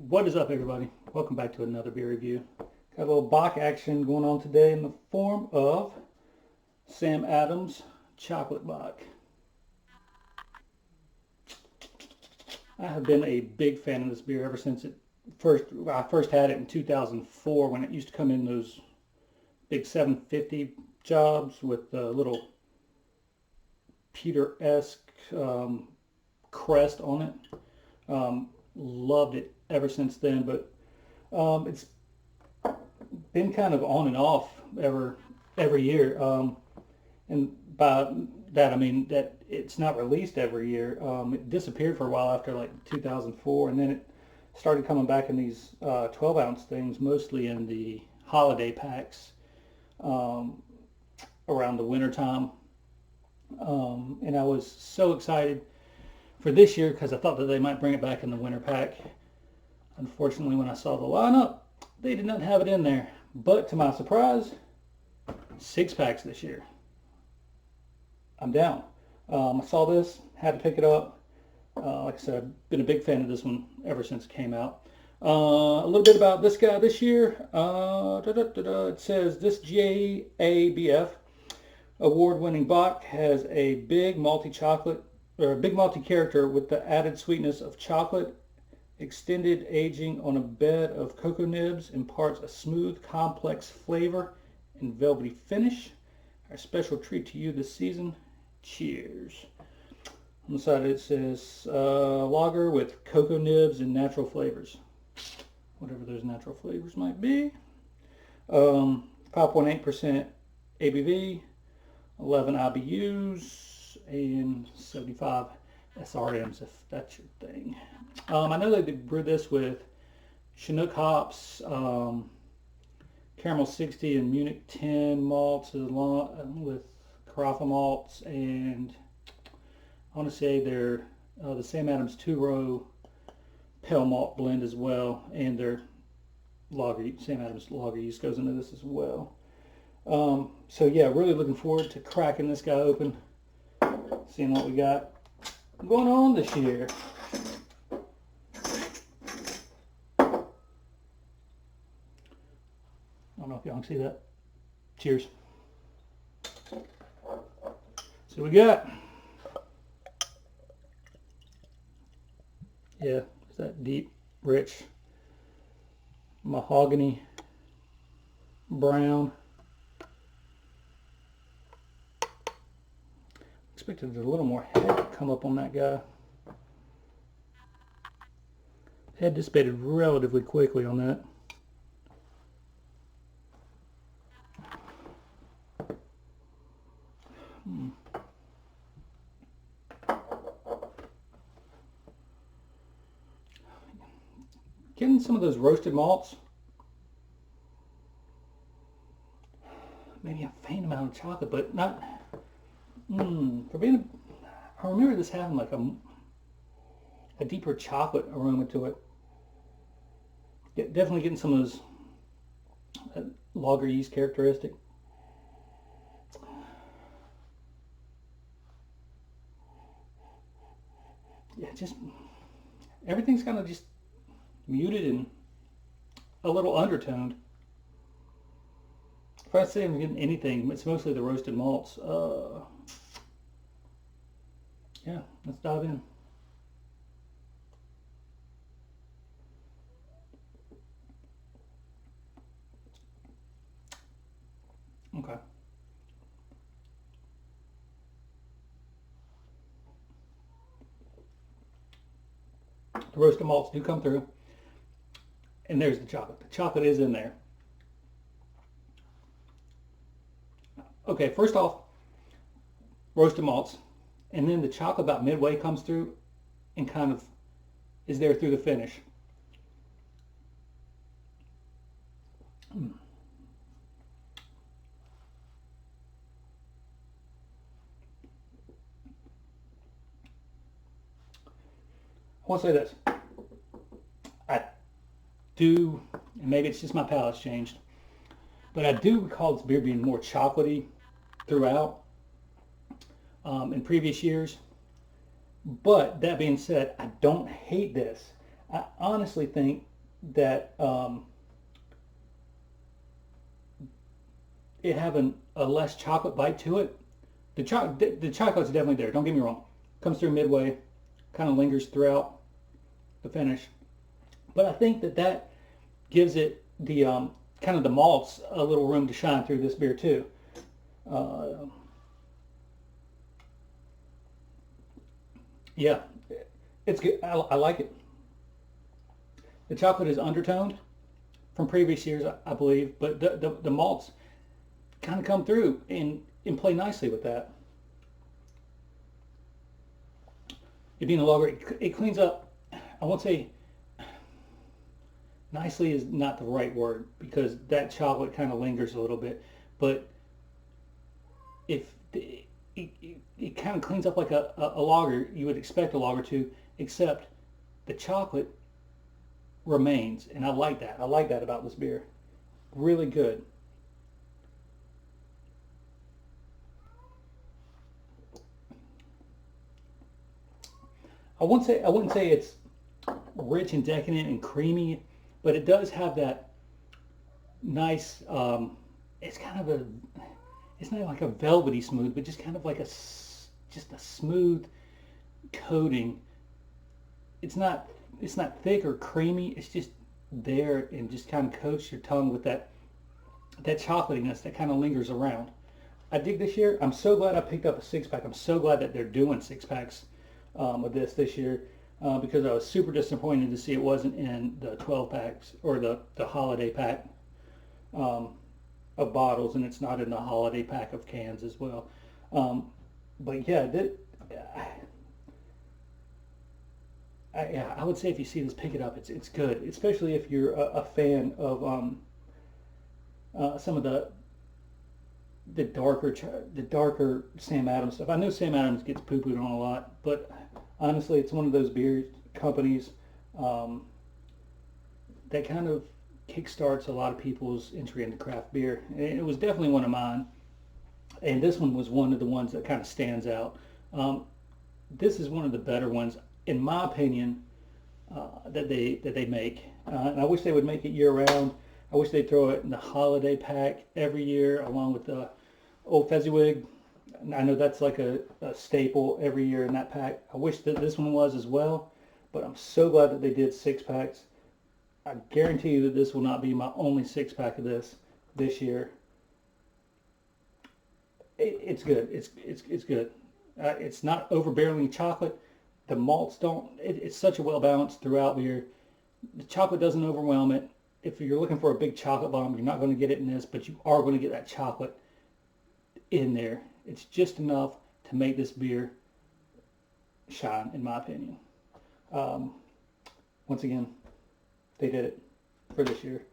What is up, everybody? Welcome back to another beer review. Got a little Bock action going on today in the form of Adams Chocolate Bock. I have been a big fan of this beer ever since I first had it in 2004 when it used to come in those big 750 jobs with the little Peter-esque crest on it. Loved it ever since then, but it's been kind of on and off every year. And by that I mean that it's not released every year. It disappeared for a while after like 2004, and then it started coming back in these 12-ounce things, mostly in the holiday packs around the winter time. And I was so excited for this year because I thought that they might bring it back in the winter pack. Unfortunately, when I saw the lineup, they did not have it in there. But to my surprise, 6 packs this year. I'm down. I saw this, had to pick it up. Like I said, I've been a big fan of this one ever since it came out. A little bit about this guy this year. It says this GABF award-winning Bock has a big multi-chocolate or a big multi-character with the added sweetness of chocolate. Extended aging on a bed of cocoa nibs imparts a smooth, complex flavor and velvety finish. Our special treat to you this season. Cheers. On the side it says lager with cocoa nibs and natural flavors. Whatever those natural flavors might be. 5.8% ABV, 11 IBUs, and 75 SRMs if that's your thing. I know they brew this with Chinook hops, Caramel 60 and Munich 10 malts along with Carafa malts, and I want to say they're the Sam Adams 2-row pale malt blend as well, and their lager, Sam Adams lager yeast goes into this as well. So yeah, really looking forward to cracking this guy open, seeing what we got going on this year. I don't know if y'all can see that. Cheers. So we got, yeah, it's that deep, rich mahogany brown. Expected a little more head to come up on that guy. Head dissipated relatively quickly on that. Getting some of those roasted malts. Maybe a faint amount of chocolate, but not. For being, I remember this having like a deeper chocolate aroma to it. Definitely getting some of those lager yeast characteristic. Yeah, just everything's kind of just muted and a little undertoned. If I say I'm getting anything, it's mostly the roasted malts. Yeah, let's dive in. Okay. The roasted malts do come through. And there's the chocolate. The chocolate is in there. Okay, first off, roasted malts. And then the chocolate about midway comes through and kind of is there through the finish. I want to say this. I do, and maybe it's just my palate's changed, but I do recall this beer being more chocolatey throughout in previous years. But that being said, I don't hate this. I honestly think that it having a less chocolate bite to it. The chocolate's definitely there. Don't get me wrong. Comes through midway, kind of lingers throughout the finish. But I think that gives it the kind of the malts a little room to shine through this beer too. Uh, yeah, it's good. I like it. The chocolate is undertoned from previous years, I believe, but the malts kind of come through and play nicely with that. It being a lager, it cleans up. I won't say nicely is not the right word because that chocolate kind of lingers a little bit, but if it kind of cleans up like a lager you would expect a lager to, except the chocolate remains, and I like that. I like that about this beer. Really good. I wouldn't say it's rich and decadent and creamy, but it does have that nice. It's kind of a. It's not like a velvety smooth, but just kind of like just a smooth coating. It's not. It's not thick or creamy. It's just there and just kind of coats your tongue with that chocolatiness that kind of lingers around. I dig this year. I'm so glad I picked up a six pack. I'm so glad that they're doing six packs of this year because I was super disappointed to see it wasn't in the 12 packs or the holiday pack um, of bottles, and it's not in the holiday pack of cans as well. Um, but yeah, yeah, I would say if you see this, pick it up. It's good, especially if you're a fan of some of the darker Sam Adams stuff. I know Sam Adams gets poo pooed on a lot, but honestly, it's one of those beer companies um, that kind of kickstarts a lot of people's entry into craft beer. And it was definitely one of mine, and this one was one of the ones that kind of stands out. Um, this is one of the better ones, in my opinion, that they make. And I wish they would make it year round. I wish they'd throw it in the holiday pack every year, along with the Old Fezziwig. I know that's like a staple every year in that pack. I wish that this one was as well, but I'm so glad that they did six packs. I guarantee you that this will not be my only six pack of this year. It's good. It's good. It's not overbearingly chocolate. The malts don't. It's such a well balanced throughout beer. The chocolate doesn't overwhelm it. If you're looking for a big chocolate bomb, you're not going to get it in this, but you are going to get that chocolate in there. It's just enough to make this beer shine, in my opinion. Um, Once again, they did it for this year.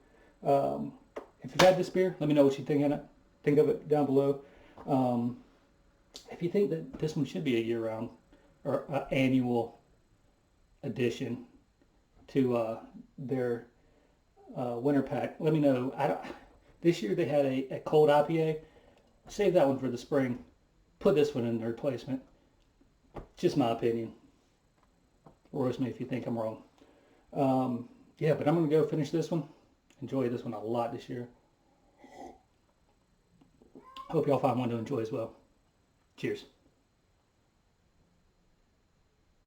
Um, if you've had this beer, let me know what you think of it down below. Um, if you think that this one should be a year-round or annual addition to their winter pack, let me know. This year they had a cold IPA. Save that one for the spring. Put this one in the replacement. Just my opinion. Roast me if you think I'm wrong. Yeah, but I'm going to go finish this one. Enjoy this one a lot this year. Hope y'all find one to enjoy as well. Cheers.